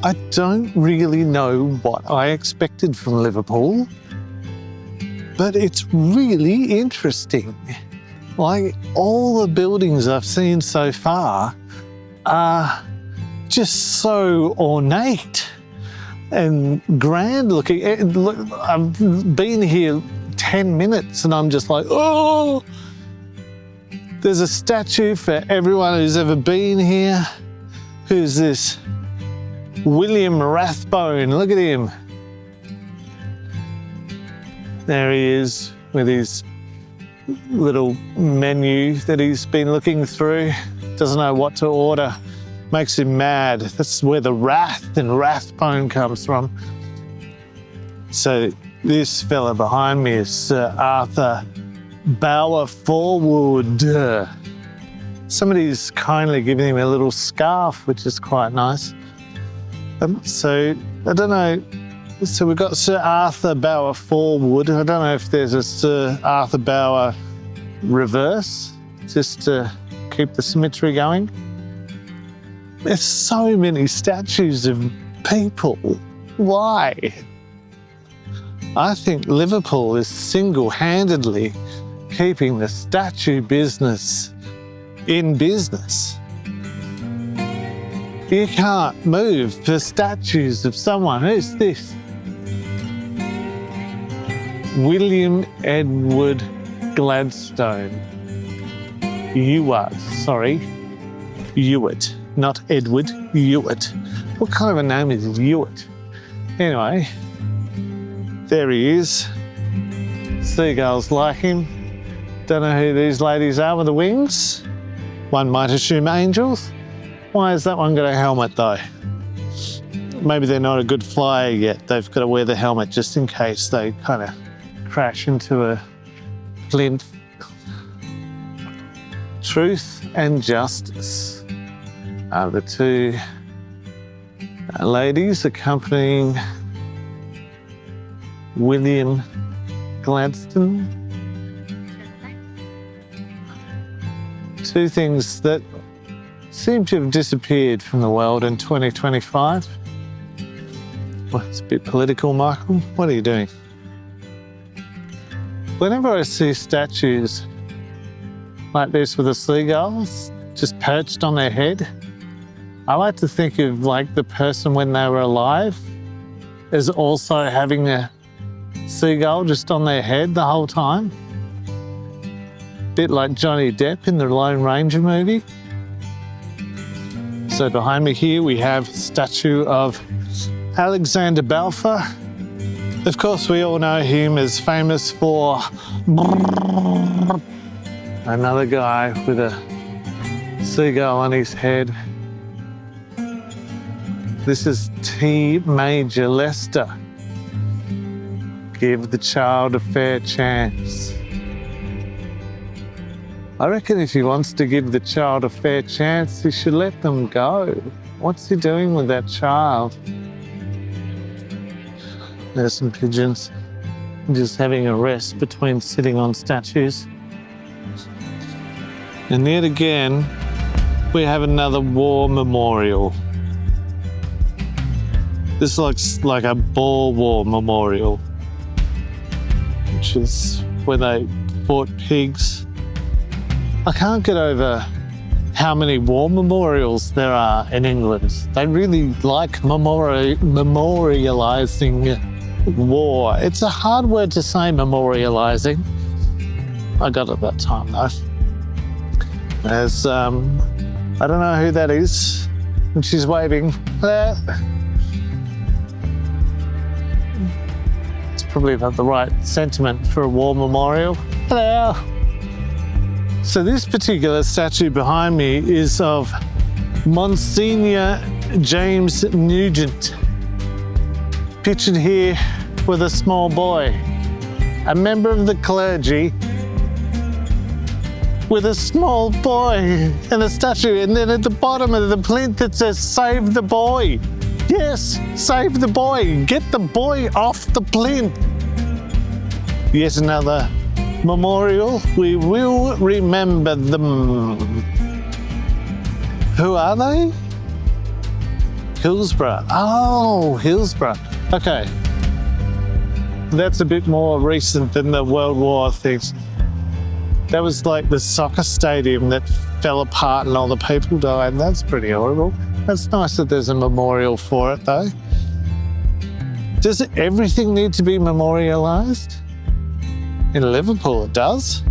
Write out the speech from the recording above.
I don't really know what I expected from Liverpool, but it's really interesting. Like, all the buildings I've seen so far are just so ornate and grand looking. I've been here 10 minutes and I'm just like, oh! There's a statue for everyone who's ever been here. Who's this? William Rathbone, look at him. There he is with his little menu that he's been looking through. Doesn't know what to order. Makes him mad. That's where the wrath and Rathbone comes from. So this fella behind me is Sir Arthur Balfour-Forward. Somebody's kindly given him a little scarf, which is quite nice. So I don't know. So we've got Sir Arthur Balfour-Forward. I don't know if there's a Sir Arthur Bower reverse, just to keep the symmetry going. There's so many statues of people. Why? I think Liverpool is single-handedly keeping the statue business in business. You can't move for statues of someone. Who's this? William Edward Gladstone. Ewart, Ewart, not Edward, Ewart. What kind of a name is Ewart? Anyway, there he is. Seagulls like him. Don't know who these ladies are with the wings. One might assume angels. Why has that one got a helmet though? Maybe they're not a good flyer yet. They've got to wear the helmet just in case they kind of crash into a plinth. Truth and justice are the two ladies accompanying William Gladstone. Two things that seem to have disappeared from the world in 2025. Well, it's a bit political, Michael. What are you doing? Whenever I see statues like this with the seagulls just perched on their head, I like to think of like the person when they were alive as also having a seagull just on their head the whole time. Bit like Johnny Depp in the Lone Ranger movie. So behind me here we have a statue of Alexander Balfour. Of course, we all know him as famous for another guy with a seagull on his head. This is T. Major Leicester. Give the child a fair chance. I reckon if he wants to give the child a fair chance, he should let them go. What's he doing with that child? There's some pigeons just having a rest between sitting on statues. And yet again, we have another war memorial. This looks like a Boer War memorial, which is where they fought pigs. I can't get over how many war memorials there are in England. They really like memorialising war. It's a hard word to say, memorialising. I got it that time though. There's, I don't know who that is, and she's waving. It's probably not the right sentiment for a war memorial. Hello. So this particular statue behind me is of Monsignor James Nugent, pictured here with a small boy, a member of the clergy with a small boy and a statue, and then at the bottom of the plinth it says, "Save the boy." Yes, save the boy. Get the boy off the plinth. Yet another memorial. We will remember them. Who are they? Hillsborough. Oh, Hillsborough. Okay. That's a bit more recent than the World War things. That was like the soccer stadium that fell apart and all the people died. That's pretty horrible. That's nice that there's a memorial for it though. Does everything need to be memorialised? In Liverpool it does.